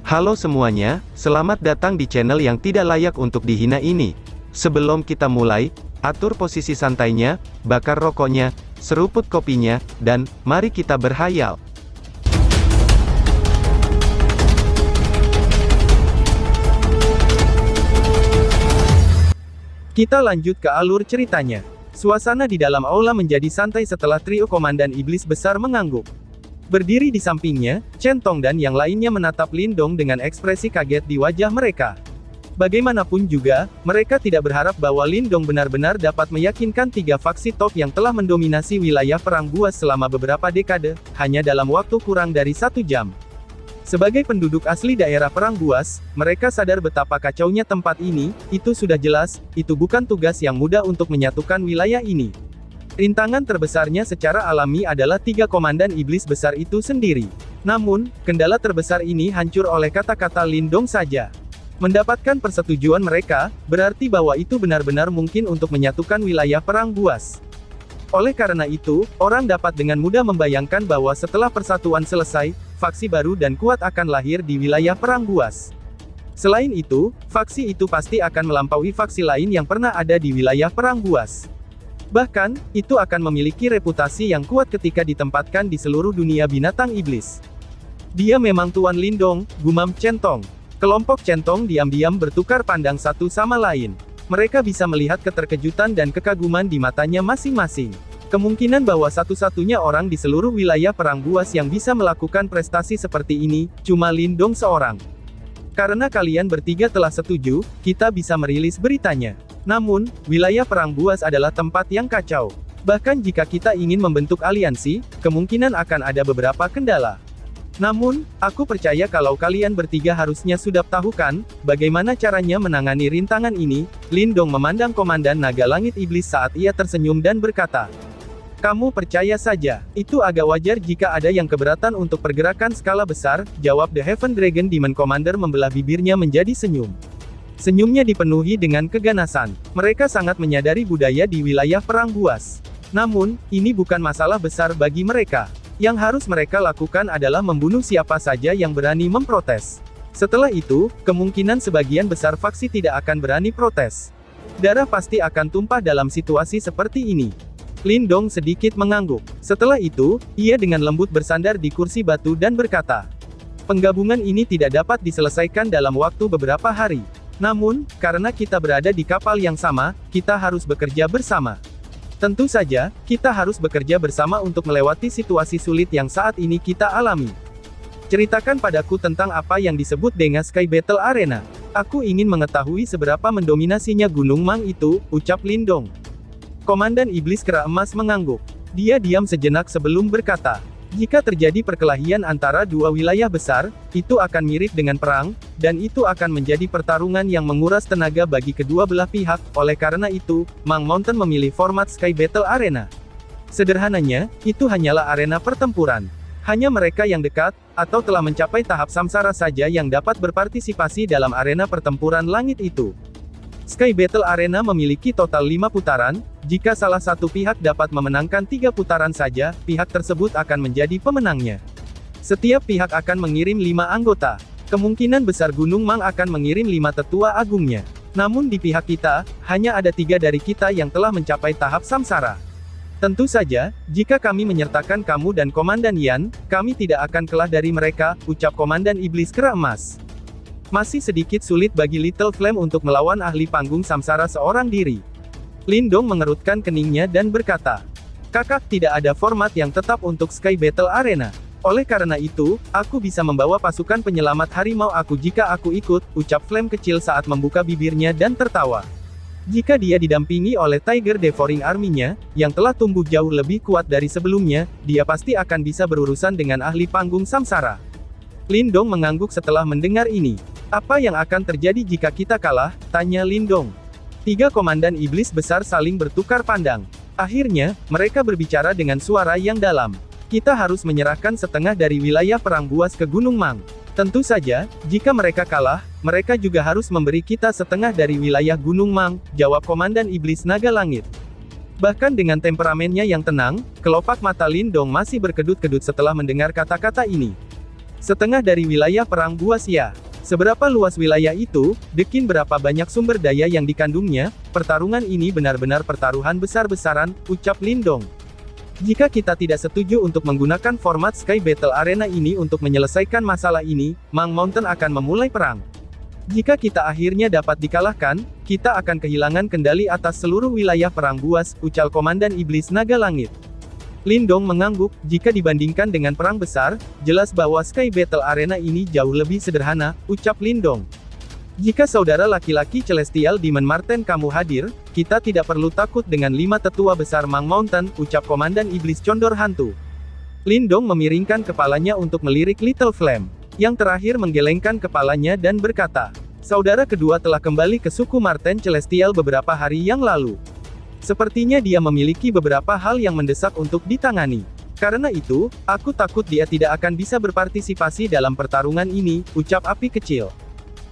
Halo semuanya, selamat datang di channel yang tidak layak untuk dihina ini. Sebelum kita mulai, atur posisi santainya, bakar rokoknya, seruput kopinya, dan mari kita berhayal. Kita lanjut ke alur ceritanya. Suasana di dalam aula menjadi santai setelah trio Komandan Iblis Besar mengangguk. Berdiri di sampingnya, Chen Tong dan yang lainnya menatap Lin Dong dengan ekspresi kaget di wajah mereka. Bagaimanapun juga, mereka tidak berharap bahwa Lin Dong benar-benar dapat meyakinkan tiga faksi top yang telah mendominasi wilayah Perang Buas selama beberapa dekade, hanya dalam waktu kurang dari 1 jam. Sebagai penduduk asli daerah Perang Buas, mereka sadar betapa kacaunya tempat ini, itu sudah jelas, itu bukan tugas yang mudah untuk menyatukan wilayah ini. Rintangan terbesarnya secara alami adalah tiga komandan iblis besar itu sendiri. Namun, kendala terbesar ini hancur oleh kata-kata Lin Dong saja. Mendapatkan persetujuan mereka, berarti bahwa itu benar-benar mungkin untuk menyatukan wilayah Perang Buas. Oleh karena itu, orang dapat dengan mudah membayangkan bahwa setelah persatuan selesai, faksi baru dan kuat akan lahir di wilayah Perang Buas. Selain itu, faksi itu pasti akan melampaui faksi lain yang pernah ada di wilayah Perang Buas. Bahkan, itu akan memiliki reputasi yang kuat ketika ditempatkan di seluruh dunia binatang iblis. Dia memang Tuan Lin Dong, gumam Chen Tong. Kelompok Chen Tong diam-diam bertukar pandang satu sama lain. Mereka bisa melihat keterkejutan dan kekaguman di matanya masing-masing. Kemungkinan bahwa satu-satunya orang di seluruh wilayah Perang Buas yang bisa melakukan prestasi seperti ini, cuma Lin Dong seorang. Karena kalian bertiga telah setuju, kita bisa merilis beritanya. Namun, wilayah Perang Buas adalah tempat yang kacau. Bahkan jika kita ingin membentuk aliansi, kemungkinan akan ada beberapa kendala. Namun, aku percaya kalau kalian bertiga harusnya sudah tahu kan, bagaimana caranya menangani rintangan ini. Lin Dong memandang Komandan Naga Langit Iblis saat ia tersenyum dan berkata, "Kamu percaya saja, itu agak wajar jika ada yang keberatan untuk pergerakan skala besar," jawab The Heaven Dragon Demon Commander membelah bibirnya menjadi senyum. Senyumnya dipenuhi dengan keganasan. Mereka sangat menyadari budaya di wilayah Perang Buas. Namun, ini bukan masalah besar bagi mereka. Yang harus mereka lakukan adalah membunuh siapa saja yang berani memprotes. Setelah itu, kemungkinan sebagian besar faksi tidak akan berani protes. Darah pasti akan tumpah dalam situasi seperti ini. Lin Dong sedikit mengangguk. Setelah itu, ia dengan lembut bersandar di kursi batu dan berkata, "Penggabungan ini tidak dapat diselesaikan dalam waktu beberapa hari. Namun, karena kita berada di kapal yang sama, kita harus bekerja bersama. Tentu saja, kita harus bekerja bersama untuk melewati situasi sulit yang saat ini kita alami. Ceritakan padaku tentang apa yang disebut dengan Sky Battle Arena. Aku ingin mengetahui seberapa mendominasinya Gunung Mang itu," ucap Lin Dong. Komandan Iblis Kera Emas mengangguk. Dia diam sejenak sebelum berkata, "Jika terjadi perkelahian antara dua wilayah besar, itu akan mirip dengan perang, dan itu akan menjadi pertarungan yang menguras tenaga bagi kedua belah pihak. Oleh karena itu, Mang Mountain memilih format Sky Battle Arena. Sederhananya, itu hanyalah arena pertempuran. Hanya mereka yang dekat, atau telah mencapai tahap samsara saja yang dapat berpartisipasi dalam arena pertempuran langit itu. Sky Battle Arena memiliki total 5 putaran, jika salah satu pihak dapat memenangkan 3 putaran saja, pihak tersebut akan menjadi pemenangnya. Setiap pihak akan mengirim 5 anggota. Kemungkinan besar Gunung Mang akan mengirim 5 tetua agungnya. Namun di pihak kita, hanya ada 3 dari kita yang telah mencapai tahap samsara. Tentu saja, jika kami menyertakan kamu dan Komandan Yan, kami tidak akan kalah dari mereka," ucap Komandan Iblis Kera Emas. Masih sedikit sulit bagi Little Flame untuk melawan ahli panggung samsara seorang diri. Lin Dong mengerutkan keningnya dan berkata, "Kakak, tidak ada format yang tetap untuk Sky Battle Arena. Oleh karena itu, aku bisa membawa pasukan penyelamat harimau aku jika aku ikut," ucap Flame kecil saat membuka bibirnya dan tertawa. Jika dia didampingi oleh Tiger Devouring Army-nya, yang telah tumbuh jauh lebih kuat dari sebelumnya, dia pasti akan bisa berurusan dengan ahli panggung samsara. Lin Dong mengangguk setelah mendengar ini. "Apa yang akan terjadi jika kita kalah?" tanya Lin Dong. Tiga komandan iblis besar saling bertukar pandang. Akhirnya, mereka berbicara dengan suara yang dalam. "Kita harus menyerahkan setengah dari wilayah Perang Buas ke Gunung Mang. Tentu saja, jika mereka kalah, mereka juga harus memberi kita setengah dari wilayah Gunung Mang," jawab Komandan Iblis Naga Langit. Bahkan dengan temperamennya yang tenang, kelopak mata Lin Dong masih berkedut-kedut setelah mendengar kata-kata ini. Setengah dari wilayah perang buas ya. Seberapa luas wilayah itu, Dekin berapa banyak sumber daya yang dikandungnya, pertarungan ini benar-benar pertaruhan besar-besaran, ucap Lindong. Jika kita tidak setuju untuk menggunakan format Sky Battle Arena ini untuk menyelesaikan masalah ini, Mang Mountain akan memulai perang. Jika kita akhirnya dapat dikalahkan, kita akan kehilangan kendali atas seluruh wilayah perang buas, ucal Komandan Iblis Naga Langit. Lindong mengangguk, jika dibandingkan dengan perang besar, jelas bahwa Sky Battle Arena ini jauh lebih sederhana, ucap Lindong. Jika saudara laki-laki Celestial Demon Marten kamu hadir, kita tidak perlu takut dengan 5 tetua besar Mang Mountain, ucap Komandan Iblis Condor Hantu. Lindong memiringkan kepalanya untuk melirik Little Flame. Yang terakhir menggelengkan kepalanya dan berkata, saudara kedua telah kembali ke suku Marten Celestial beberapa hari yang lalu. Sepertinya dia memiliki beberapa hal yang mendesak untuk ditangani. Karena itu, aku takut dia tidak akan bisa berpartisipasi dalam pertarungan ini, ucap api kecil.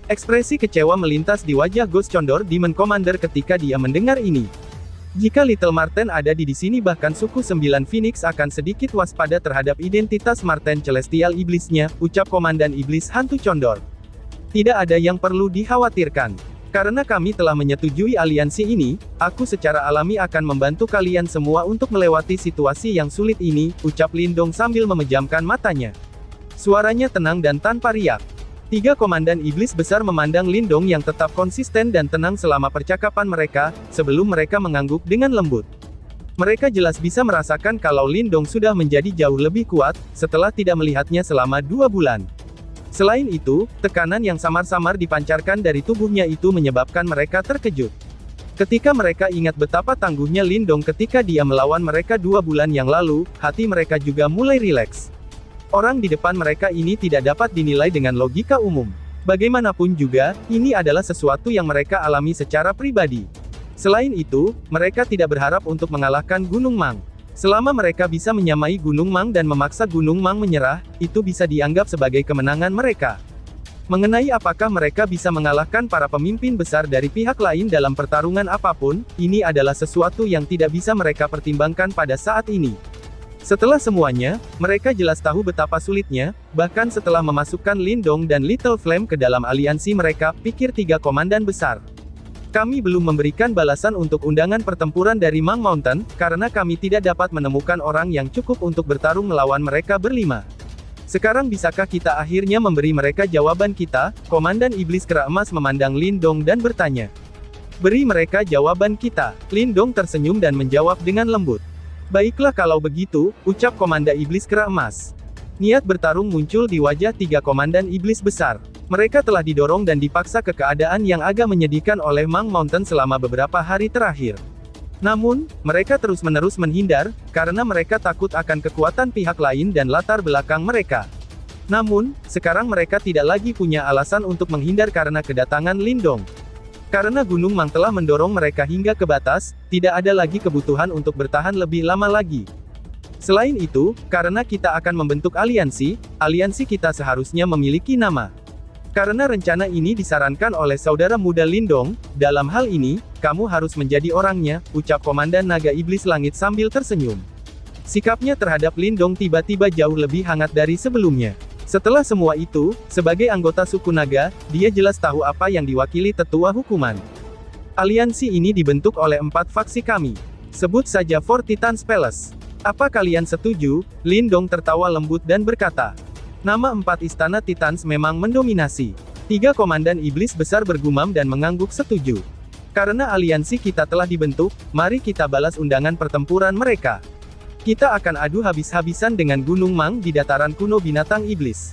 Ekspresi kecewa melintas di wajah Ghost Condor Demon Commander ketika dia mendengar ini. Jika Little Marten ada di sini bahkan suku 9 Phoenix akan sedikit waspada terhadap identitas Marten Celestial Iblisnya, ucap Komandan Iblis Hantu Condor. Tidak ada yang perlu dikhawatirkan. Karena kami telah menyetujui aliansi ini, aku secara alami akan membantu kalian semua untuk melewati situasi yang sulit ini, ucap Lindong sambil memejamkan matanya. Suaranya tenang dan tanpa riak. 3 komandan iblis besar memandang Lindong yang tetap konsisten dan tenang selama percakapan mereka, sebelum mereka mengangguk dengan lembut. Mereka jelas bisa merasakan kalau Lindong sudah menjadi jauh lebih kuat, setelah tidak melihatnya selama 2 bulan. Selain itu, tekanan yang samar-samar dipancarkan dari tubuhnya itu menyebabkan mereka terkejut. Ketika mereka ingat betapa tangguhnya Lindong ketika dia melawan mereka 2 bulan yang lalu, hati mereka juga mulai rileks. Orang di depan mereka ini tidak dapat dinilai dengan logika umum. Bagaimanapun juga, ini adalah sesuatu yang mereka alami secara pribadi. Selain itu, mereka tidak berharap untuk mengalahkan Gunung Mang. Selama mereka bisa menyamai Gunung Mang dan memaksa Gunung Mang menyerah, itu bisa dianggap sebagai kemenangan mereka. Mengenai apakah mereka bisa mengalahkan para pemimpin besar dari pihak lain dalam pertarungan apapun, ini adalah sesuatu yang tidak bisa mereka pertimbangkan pada saat ini. Setelah semuanya, mereka jelas tahu betapa sulitnya, bahkan setelah memasukkan Lindong dan Little Flame ke dalam aliansi mereka, pikir 3 komandan besar. Kami belum memberikan balasan untuk undangan pertempuran dari Mang Mountain, karena kami tidak dapat menemukan orang yang cukup untuk bertarung melawan mereka berlima. Sekarang bisakah kita akhirnya memberi mereka jawaban kita? Komandan Iblis Kera Emas memandang Lindong dan bertanya. Beri mereka jawaban kita. Lindong tersenyum dan menjawab dengan lembut. Baiklah kalau begitu, ucap Komandan Iblis Kera Emas. Niat bertarung muncul di wajah 3 komandan iblis besar. Mereka telah didorong dan dipaksa ke keadaan yang agak menyedihkan oleh Mang Mountain selama beberapa hari terakhir. Namun, mereka terus-menerus menghindar, karena mereka takut akan kekuatan pihak lain dan latar belakang mereka. Namun, sekarang mereka tidak lagi punya alasan untuk menghindar karena kedatangan Lindong. Karena Gunung Mang telah mendorong mereka hingga ke batas, tidak ada lagi kebutuhan untuk bertahan lebih lama lagi. Selain itu, karena kita akan membentuk aliansi, aliansi kita seharusnya memiliki nama. Karena rencana ini disarankan oleh saudara muda Lindong, dalam hal ini, kamu harus menjadi orangnya, ucap Komandan Naga Iblis Langit sambil tersenyum. Sikapnya terhadap Lindong tiba-tiba jauh lebih hangat dari sebelumnya. Setelah semua itu, sebagai anggota suku naga, dia jelas tahu apa yang diwakili tetua hukuman. Aliansi ini dibentuk oleh 4 faksi kami. Sebut saja Four Titans Palace. Apa kalian setuju? Lindong tertawa lembut dan berkata. Nama 4 istana Titans memang mendominasi. 3 komandan iblis besar bergumam dan mengangguk setuju. Karena aliansi kita telah dibentuk, mari kita balas undangan pertempuran mereka. Kita akan adu habis-habisan dengan Gunung Mang di dataran kuno binatang iblis.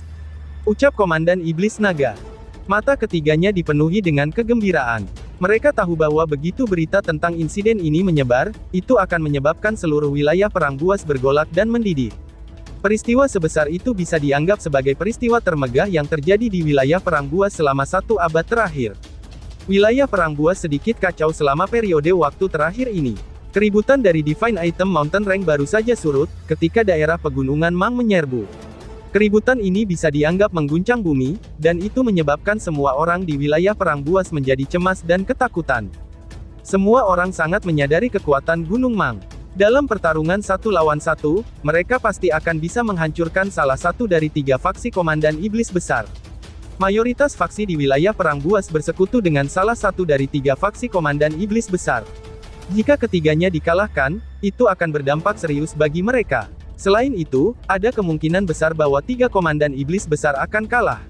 Ucap Komandan Iblis Naga. Mata ketiganya dipenuhi dengan kegembiraan. Mereka tahu bahwa begitu berita tentang insiden ini menyebar, itu akan menyebabkan seluruh wilayah perang buas bergolak dan mendidih. Peristiwa sebesar itu bisa dianggap sebagai peristiwa termegah yang terjadi di wilayah perang buas selama 1 abad terakhir. Wilayah perang buas sedikit kacau selama periode waktu terakhir ini. Keributan dari Divine Item Mountain Rank baru saja surut, ketika daerah pegunungan Mang menyerbu. Keributan ini bisa dianggap mengguncang bumi, dan itu menyebabkan semua orang di wilayah perang buas menjadi cemas dan ketakutan. Semua orang sangat menyadari kekuatan Gunung Mang. Dalam pertarungan satu lawan satu, mereka pasti akan bisa menghancurkan salah satu dari 3 faksi Komandan Iblis Besar. Mayoritas faksi di wilayah Perang Buas bersekutu dengan salah satu dari 3 faksi Komandan Iblis Besar. Jika ketiganya dikalahkan, itu akan berdampak serius bagi mereka. Selain itu, ada kemungkinan besar bahwa 3 Komandan Iblis Besar akan kalah.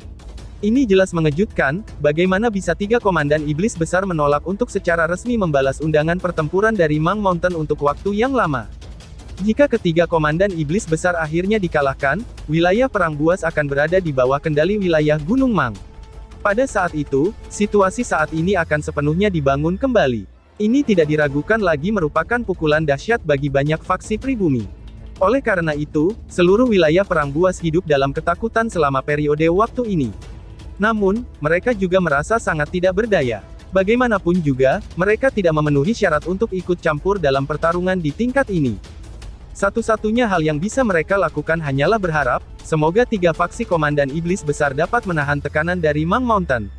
Ini jelas mengejutkan, bagaimana bisa 3 Komandan Iblis Besar menolak untuk secara resmi membalas undangan pertempuran dari Mang Mountain untuk waktu yang lama. Jika ketiga Komandan Iblis Besar akhirnya dikalahkan, wilayah Perang Buas akan berada di bawah kendali wilayah Gunung Mang. Pada saat itu, situasi saat ini akan sepenuhnya dibangun kembali. Ini tidak diragukan lagi merupakan pukulan dahsyat bagi banyak faksi pribumi. Oleh karena itu, seluruh wilayah Perang Buas hidup dalam ketakutan selama periode waktu ini. Namun, mereka juga merasa sangat tidak berdaya. Bagaimanapun juga, mereka tidak memenuhi syarat untuk ikut campur dalam pertarungan di tingkat ini. Satu-satunya hal yang bisa mereka lakukan hanyalah berharap, semoga 3 faksi Komandan Iblis Besar dapat menahan tekanan dari Mang Mountain.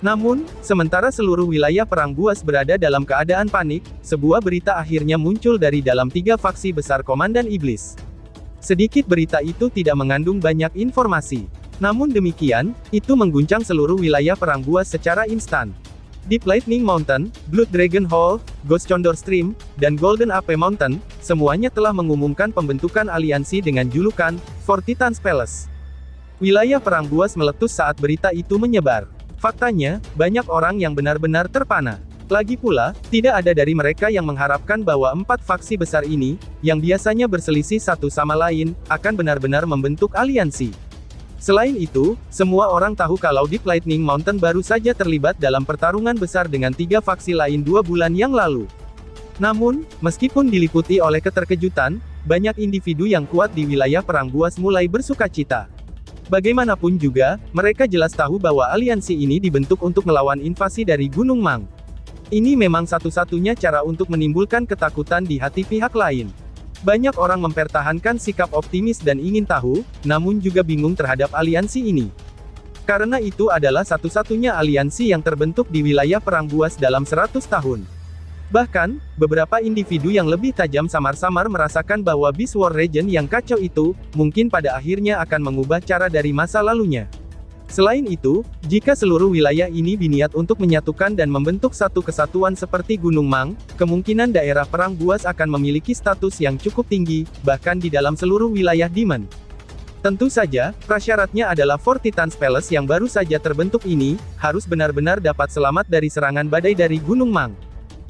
Namun, sementara seluruh wilayah Perang Buas berada dalam keadaan panik, sebuah berita akhirnya muncul dari dalam 3 faksi besar Komandan Iblis. Sedikit berita itu tidak mengandung banyak informasi. Namun demikian, itu mengguncang seluruh wilayah Perang Buas secara instan. Deep Lightning Mountain, Blood Dragon Hall, Ghost Condor Stream, dan Golden Ape Mountain, semuanya telah mengumumkan pembentukan aliansi dengan julukan, Four Titans Palace. Wilayah Perang Buas meletus saat berita itu menyebar. Faktanya, banyak orang yang benar-benar terpana. Lagi pula, tidak ada dari mereka yang mengharapkan bahwa 4 faksi besar ini, yang biasanya berselisih satu sama lain, akan benar-benar membentuk aliansi. Selain itu, semua orang tahu kalau Deep Lightning Mountain baru saja terlibat dalam pertarungan besar dengan 3 faksi lain 2 bulan yang lalu. Namun, meskipun diliputi oleh keterkejutan, banyak individu yang kuat di wilayah Perang Buas mulai bersukacita. Bagaimanapun juga, mereka jelas tahu bahwa aliansi ini dibentuk untuk melawan invasi dari Gunung Mang. Ini memang satu-satunya cara untuk menimbulkan ketakutan di hati pihak lain. Banyak orang mempertahankan sikap optimis dan ingin tahu, namun juga bingung terhadap aliansi ini. Karena itu adalah satu-satunya aliansi yang terbentuk di wilayah Perang Buas dalam 100 tahun. Bahkan, beberapa individu yang lebih tajam samar-samar merasakan bahwa Beast War Region yang kacau itu, mungkin pada akhirnya akan mengubah cara dari masa lalunya. Selain itu, jika seluruh wilayah ini berniat untuk menyatukan dan membentuk satu kesatuan seperti Gunung Mang, kemungkinan daerah Perang Buas akan memiliki status yang cukup tinggi, bahkan di dalam seluruh wilayah Demon. Tentu saja, prasyaratnya adalah Four Titans Palace yang baru saja terbentuk ini, harus benar-benar dapat selamat dari serangan badai dari Gunung Mang.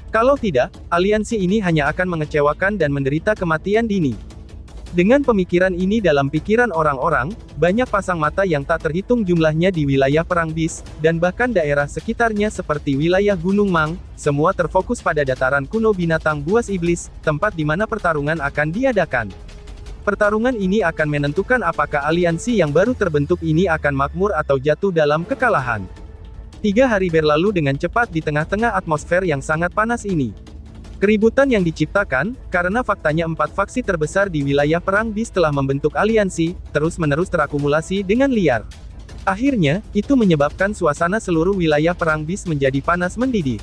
Kalau tidak, aliansi ini hanya akan mengecewakan dan menderita kematian dini. Dengan pemikiran ini dalam pikiran orang-orang, banyak pasang mata yang tak terhitung jumlahnya di wilayah Perang Bis, dan bahkan daerah sekitarnya seperti wilayah Gunung Mang, semua terfokus pada dataran kuno binatang buas iblis, tempat di mana pertarungan akan diadakan. Pertarungan ini akan menentukan apakah aliansi yang baru terbentuk ini akan makmur atau jatuh dalam kekalahan. 3 hari berlalu dengan cepat di tengah-tengah atmosfer yang sangat panas ini. Keributan yang diciptakan, karena faktanya 4 faksi terbesar di wilayah Perang Bis telah membentuk aliansi, terus-menerus terakumulasi dengan liar. Akhirnya, itu menyebabkan suasana seluruh wilayah Perang Bis menjadi panas mendidih.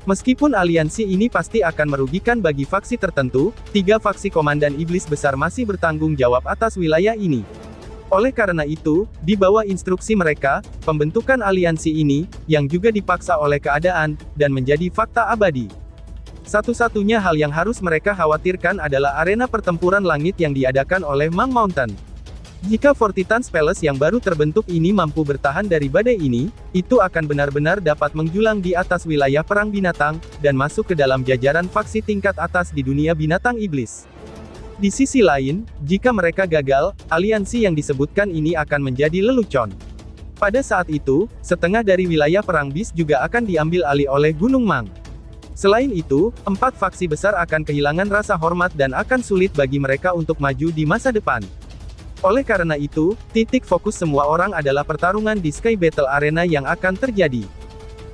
Meskipun aliansi ini pasti akan merugikan bagi faksi tertentu, 3 faksi Komandan Iblis Besar masih bertanggung jawab atas wilayah ini. Oleh karena itu, di bawah instruksi mereka, pembentukan aliansi ini, yang juga dipaksa oleh keadaan, dan menjadi fakta abadi. Satu-satunya hal yang harus mereka khawatirkan adalah arena pertempuran langit yang diadakan oleh Mang Mountain. Jika Four Titans Palace yang baru terbentuk ini mampu bertahan dari badai ini, itu akan benar-benar dapat menjulang di atas wilayah perang binatang, dan masuk ke dalam jajaran faksi tingkat atas di dunia binatang iblis. Di sisi lain, jika mereka gagal, aliansi yang disebutkan ini akan menjadi lelucon. Pada saat itu, setengah dari wilayah Perang Bis juga akan diambil alih oleh Gunung Mang. Selain itu, 4 faksi besar akan kehilangan rasa hormat dan akan sulit bagi mereka untuk maju di masa depan. Oleh karena itu, titik fokus semua orang adalah pertarungan di Sky Battle Arena yang akan terjadi.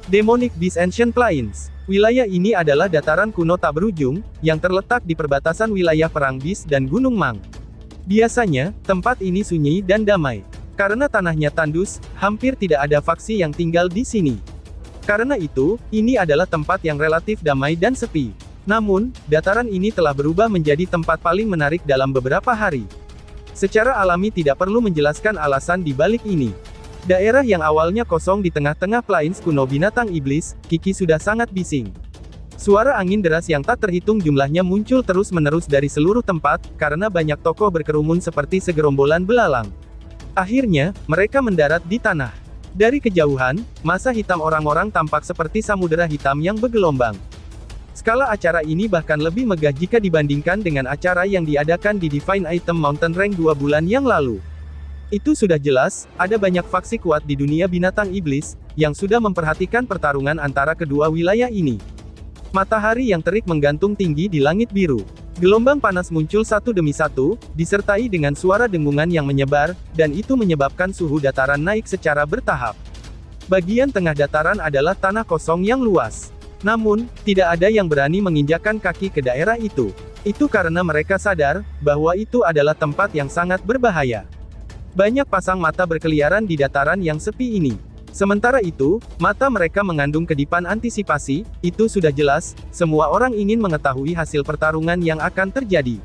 Demonic Beast Ancient Plains. Wilayah ini adalah dataran kuno tak berujung, yang terletak di perbatasan wilayah Perang Bis dan Gunung Mang. Biasanya, tempat ini sunyi dan damai. Karena tanahnya tandus, hampir tidak ada faksi yang tinggal di sini. Karena itu, ini adalah tempat yang relatif damai dan sepi. Namun, dataran ini telah berubah menjadi tempat paling menarik dalam beberapa hari. Secara alami tidak perlu menjelaskan alasan di balik ini. Daerah yang awalnya kosong di tengah-tengah plains kuno binatang iblis, kini sudah sangat bising. Suara angin deras yang tak terhitung jumlahnya muncul terus-menerus dari seluruh tempat, karena banyak tokoh berkerumun seperti segerombolan belalang. Akhirnya, mereka mendarat di tanah. Dari kejauhan, masa hitam orang-orang tampak seperti samudera hitam yang bergelombang. Skala acara ini bahkan lebih megah jika dibandingkan dengan acara yang diadakan di Divine Item Mountain Rank 2 bulan yang lalu. Itu sudah jelas, ada banyak faksi kuat di dunia binatang iblis, yang sudah memperhatikan pertarungan antara kedua wilayah ini. Matahari yang terik menggantung tinggi di langit biru. Gelombang panas muncul satu demi satu, disertai dengan suara dengungan yang menyebar, dan itu menyebabkan suhu dataran naik secara bertahap. Bagian tengah dataran adalah tanah kosong yang luas. Namun, tidak ada yang berani menginjakkan kaki ke daerah itu. Itu karena mereka sadar, bahwa itu adalah tempat yang sangat berbahaya. Banyak pasang mata berkeliaran di dataran yang sepi ini. Sementara itu, mata mereka mengandung kedipan antisipasi, itu sudah jelas, semua orang ingin mengetahui hasil pertarungan yang akan terjadi.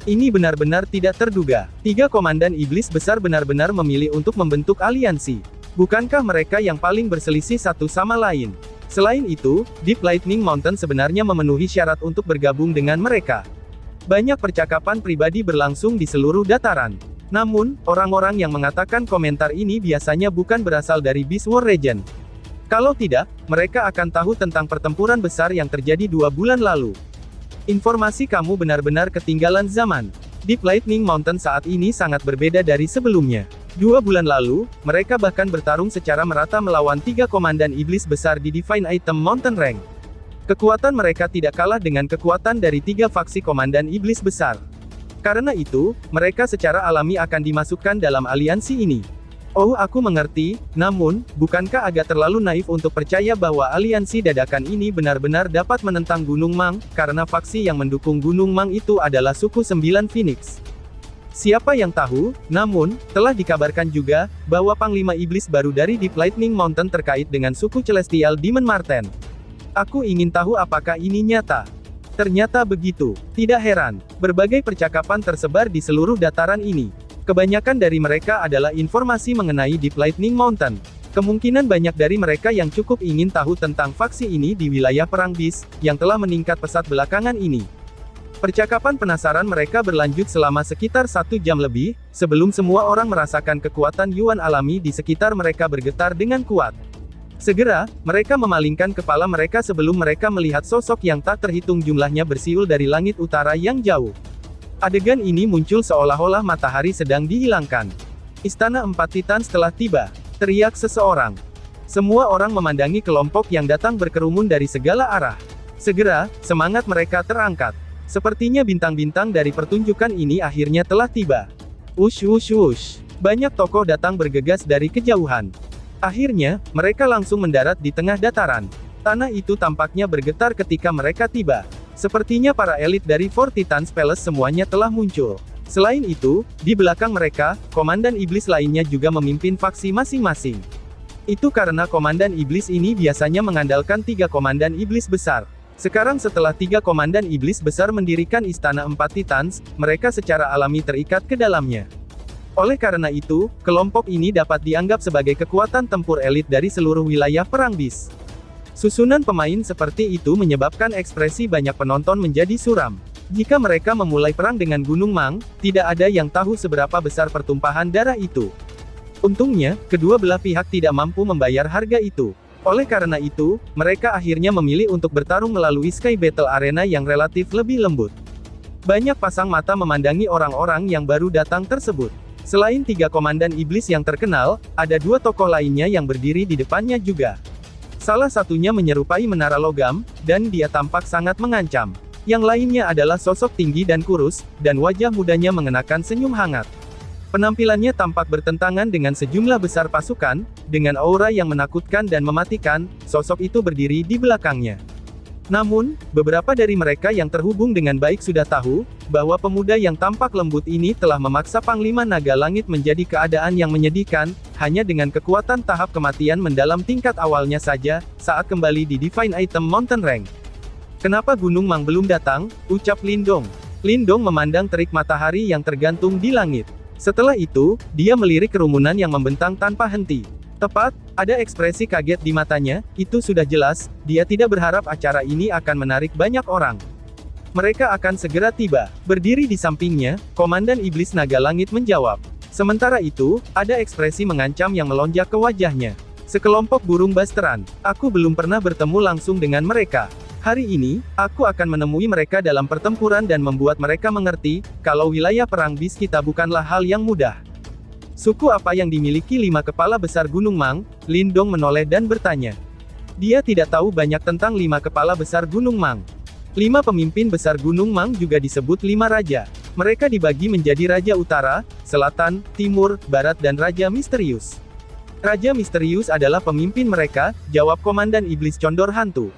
Ini benar-benar tidak terduga. 3 komandan iblis besar benar-benar memilih untuk membentuk aliansi. Bukankah mereka yang paling berselisih satu sama lain? Selain itu, Deep Lightning Mountain sebenarnya memenuhi syarat untuk bergabung dengan mereka. Banyak percakapan pribadi berlangsung di seluruh dataran. Namun, orang-orang yang mengatakan komentar ini biasanya bukan berasal dari Beast War Region. Kalau tidak, mereka akan tahu tentang pertempuran besar yang terjadi 2 bulan lalu. Informasi kamu benar-benar ketinggalan zaman. Deep Lightning Mountain saat ini sangat berbeda dari sebelumnya. 2 bulan lalu, mereka bahkan bertarung secara merata melawan 3 komandan iblis besar di Divine Item Mountain Rank. Kekuatan mereka tidak kalah dengan kekuatan dari 3 faksi komandan iblis besar. Karena itu, mereka secara alami akan dimasukkan dalam aliansi ini. Oh, aku mengerti, namun, bukankah agak terlalu naif untuk percaya bahwa aliansi dadakan ini benar-benar dapat menentang Gunung Mang, karena faksi yang mendukung Gunung Mang itu adalah suku 9 Phoenix. Siapa yang tahu, namun, telah dikabarkan juga, bahwa Panglima Iblis baru dari Deep Lightning Mountain terkait dengan suku Celestial Demon Marten. Aku ingin tahu apakah ini nyata. Ternyata begitu. Tidak heran, berbagai percakapan tersebar di seluruh dataran ini. Kebanyakan dari mereka adalah informasi mengenai Deep Lightning Mountain. Kemungkinan banyak dari mereka yang cukup ingin tahu tentang faksi ini di wilayah Perang Beast, yang telah meningkat pesat belakangan ini. Percakapan penasaran mereka berlanjut selama sekitar 1 jam lebih, sebelum semua orang merasakan kekuatan Yuan alami di sekitar mereka bergetar dengan kuat. Segera, mereka memalingkan kepala mereka sebelum mereka melihat sosok yang tak terhitung jumlahnya bersiul dari langit utara yang jauh. Adegan ini muncul seolah-olah matahari sedang dihilangkan. Istana 4 Titans telah tiba, teriak seseorang. Semua orang memandangi kelompok yang datang berkerumun dari segala arah. Segera, semangat mereka terangkat. Sepertinya bintang-bintang dari pertunjukan ini akhirnya telah tiba. Wush wush wush. Banyak tokoh datang bergegas dari kejauhan. Akhirnya, mereka langsung mendarat di tengah dataran. Tanah itu tampaknya bergetar ketika mereka tiba. Sepertinya para elit dari Four Titans Palace semuanya telah muncul. Selain itu, di belakang mereka, komandan iblis lainnya juga memimpin faksi masing-masing. Itu karena komandan iblis ini biasanya mengandalkan 3 komandan iblis besar. Sekarang setelah 3 komandan iblis besar mendirikan Istana 4 Titans, mereka secara alami terikat ke dalamnya. Oleh karena itu, kelompok ini dapat dianggap sebagai kekuatan tempur elit dari seluruh wilayah Perang Beast. Susunan pemain seperti itu menyebabkan ekspresi banyak penonton menjadi suram. Jika mereka memulai perang dengan Gunung Mang, tidak ada yang tahu seberapa besar pertumpahan darah itu. Untungnya, kedua belah pihak tidak mampu membayar harga itu. Oleh karena itu, mereka akhirnya memilih untuk bertarung melalui Sky Battle Arena yang relatif lebih lembut. Banyak pasang mata memandangi orang-orang yang baru datang tersebut. Selain 3 komandan iblis yang terkenal, ada 2 tokoh lainnya yang berdiri di depannya juga. Salah satunya menyerupai menara logam, dan dia tampak sangat mengancam. Yang lainnya adalah sosok tinggi dan kurus, dan wajah mudanya mengenakan senyum hangat. Penampilannya tampak bertentangan dengan sejumlah besar pasukan, dengan aura yang menakutkan dan mematikan, sosok itu berdiri di belakangnya. Namun, beberapa dari mereka yang terhubung dengan baik sudah tahu, bahwa pemuda yang tampak lembut ini telah memaksa Panglima Naga Langit menjadi keadaan yang menyedihkan, hanya dengan kekuatan tahap kematian mendalam tingkat awalnya saja, saat kembali di Divine Item Mountain Rank. Kenapa Gunung Mang belum datang? Ucap Lindong. Lindong memandang terik matahari yang tergantung di langit. Setelah itu, dia melirik kerumunan yang membentang tanpa henti. Tepat, ada ekspresi kaget di matanya, itu sudah jelas, dia tidak berharap acara ini akan menarik banyak orang. Mereka akan segera tiba. Berdiri di sampingnya, Komandan Iblis Naga Langit menjawab. Sementara itu, ada ekspresi mengancam yang melonjak ke wajahnya. Sekelompok burung basteran. Aku belum pernah bertemu langsung dengan mereka. Hari ini, aku akan menemui mereka dalam pertempuran dan membuat mereka mengerti, kalau wilayah perang bis kita bukanlah hal yang mudah. Suku apa yang dimiliki 5 kepala besar Gunung Mang? Lindong menoleh dan bertanya. Dia tidak tahu banyak tentang 5 kepala besar Gunung Mang. 5 pemimpin besar Gunung Mang juga disebut 5 raja. Mereka dibagi menjadi Raja Utara, Selatan, Timur, Barat dan Raja Misterius. Raja Misterius adalah pemimpin mereka, jawab Komandan Iblis Condor Hantu.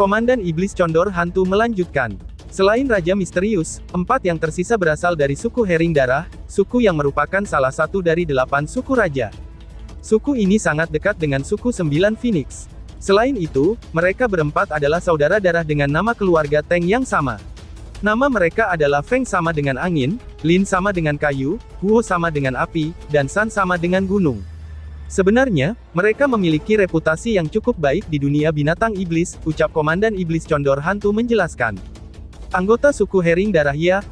Komandan Iblis Condor Hantu melanjutkan. Selain Raja Misterius, 4 yang tersisa berasal dari suku Hering Darah, suku yang merupakan salah satu dari 8 suku raja. Suku ini sangat dekat dengan suku 9 Phoenix. Selain itu, mereka berempat adalah saudara darah dengan nama keluarga Teng yang sama. Nama mereka adalah Feng sama dengan angin, Lin sama dengan kayu, Huo sama dengan api, dan San sama dengan gunung. Sebenarnya, mereka memiliki reputasi yang cukup baik di dunia binatang iblis, ucap Komandan Iblis Condor Hantu menjelaskan. Anggota suku Hering Darah ya,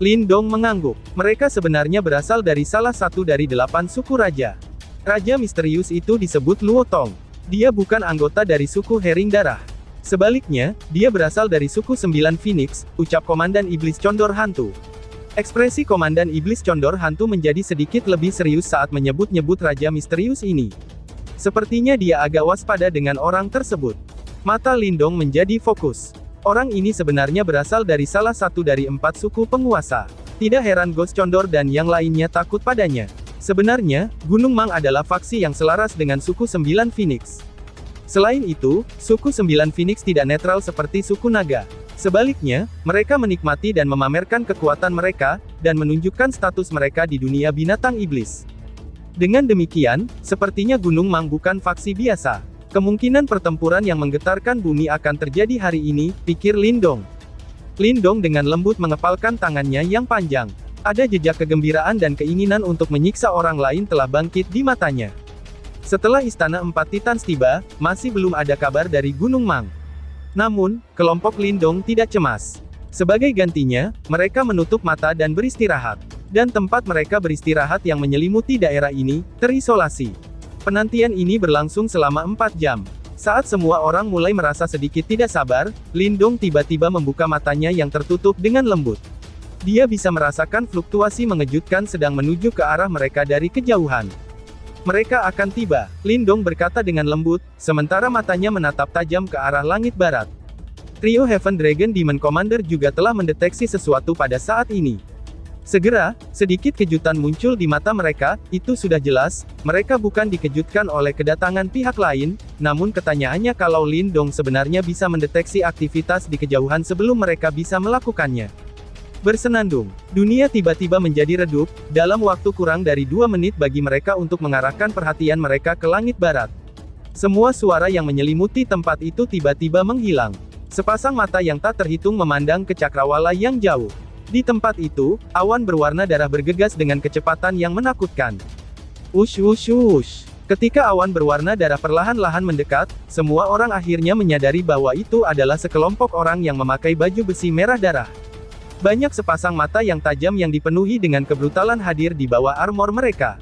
Lindong mengangguk. Mereka sebenarnya berasal dari salah satu dari 8 suku raja. Raja misterius itu disebut Luo Tong. Dia bukan anggota dari suku Hering Darah. Sebaliknya, dia berasal dari suku 9 Phoenix, ucap Komandan Iblis Condor Hantu. Ekspresi Komandan Iblis Condor Hantu menjadi sedikit lebih serius saat menyebut-nyebut Raja Misterius ini. Sepertinya dia agak waspada dengan orang tersebut. Mata Lindong menjadi fokus. Orang ini sebenarnya berasal dari salah satu dari 4 suku penguasa. Tidak heran Ghost Condor dan yang lainnya takut padanya. Sebenarnya, Gunung Mang adalah faksi yang selaras dengan suku 9 Phoenix. Selain itu, suku 9 Phoenix tidak netral seperti suku naga. Sebaliknya, mereka menikmati dan memamerkan kekuatan mereka, dan menunjukkan status mereka di dunia binatang iblis. Dengan demikian, sepertinya Gunung Mang bukan faksi biasa. Kemungkinan pertempuran yang menggetarkan bumi akan terjadi hari ini, pikir Lindong. Lindong dengan lembut mengepalkan tangannya yang panjang. Ada jejak kegembiraan dan keinginan untuk menyiksa orang lain telah bangkit di matanya. Setelah Istana 4 Titans tiba, masih belum ada kabar dari Gunung Mang. Namun, kelompok Lindong tidak cemas. Sebagai gantinya, mereka menutup mata dan beristirahat. Dan tempat mereka beristirahat yang menyelimuti daerah ini, terisolasi. Penantian ini berlangsung selama 4 jam. Saat semua orang mulai merasa sedikit tidak sabar, Lindong tiba-tiba membuka matanya yang tertutup dengan lembut. Dia bisa merasakan fluktuasi mengejutkan sedang menuju ke arah mereka dari kejauhan. Mereka akan tiba, Lindong berkata dengan lembut, sementara matanya menatap tajam ke arah langit barat. Trio Heaven Dragon Demon Commander juga telah mendeteksi sesuatu pada saat ini. Segera, sedikit kejutan muncul di mata mereka, itu sudah jelas, mereka bukan dikejutkan oleh kedatangan pihak lain, namun pertanyaannya kalau Lindong sebenarnya bisa mendeteksi aktivitas di kejauhan sebelum mereka bisa melakukannya. Bersenandung, dunia tiba-tiba menjadi redup, dalam waktu kurang dari 2 menit bagi mereka untuk mengarahkan perhatian mereka ke langit barat. Semua suara yang menyelimuti tempat itu tiba-tiba menghilang. Sepasang mata yang tak terhitung memandang ke cakrawala yang jauh. Di tempat itu, awan berwarna darah bergegas dengan kecepatan yang menakutkan. Ush ush ush. Ketika awan berwarna darah perlahan-lahan mendekat, semua orang akhirnya menyadari bahwa itu adalah sekelompok orang yang memakai baju besi merah darah. Banyak sepasang mata yang tajam yang dipenuhi dengan kebrutalan hadir di bawah armor mereka.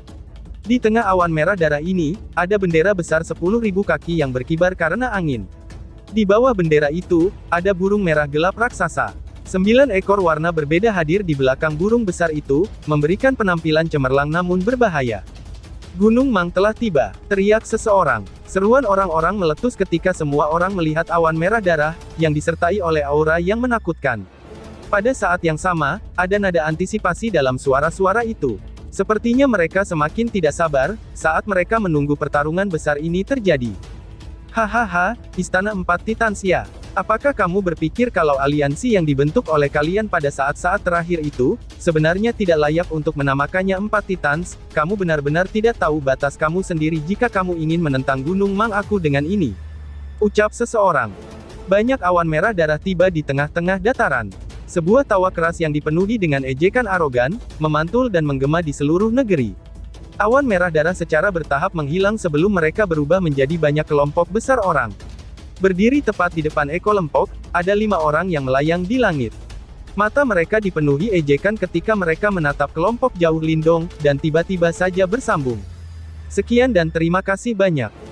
Di tengah awan merah darah ini, ada bendera besar 10.000 kaki yang berkibar karena angin. Di bawah bendera itu, ada burung merah gelap raksasa. 9 ekor warna berbeda hadir di belakang burung besar itu, memberikan penampilan cemerlang namun berbahaya. Gunung Mang telah tiba, teriak seseorang. Seruan orang-orang meletus ketika semua orang melihat awan merah darah, yang disertai oleh aura yang menakutkan. Pada saat yang sama, ada nada antisipasi dalam suara-suara itu. Sepertinya mereka semakin tidak sabar, saat mereka menunggu pertarungan besar ini terjadi. Hahaha, Istana 4 Titans ya. Apakah kamu berpikir kalau aliansi yang dibentuk oleh kalian pada saat-saat terakhir itu, sebenarnya tidak layak untuk menamakannya 4 Titans? Kamu benar-benar tidak tahu batas kamu sendiri jika kamu ingin menentang Gunung Mang aku dengan ini. Ucap seseorang. Banyak awan merah darah tiba di tengah-tengah dataran. Sebuah tawa keras yang dipenuhi dengan ejekan arogan, memantul dan menggema di seluruh negeri. Awan merah darah secara bertahap menghilang sebelum mereka berubah menjadi banyak kelompok besar orang. Berdiri tepat di depan Eko Lempok, ada 5 orang yang melayang di langit. Mata mereka dipenuhi ejekan ketika mereka menatap kelompok jauh Lindong, dan tiba-tiba saja bersambung. Sekian dan terima kasih banyak.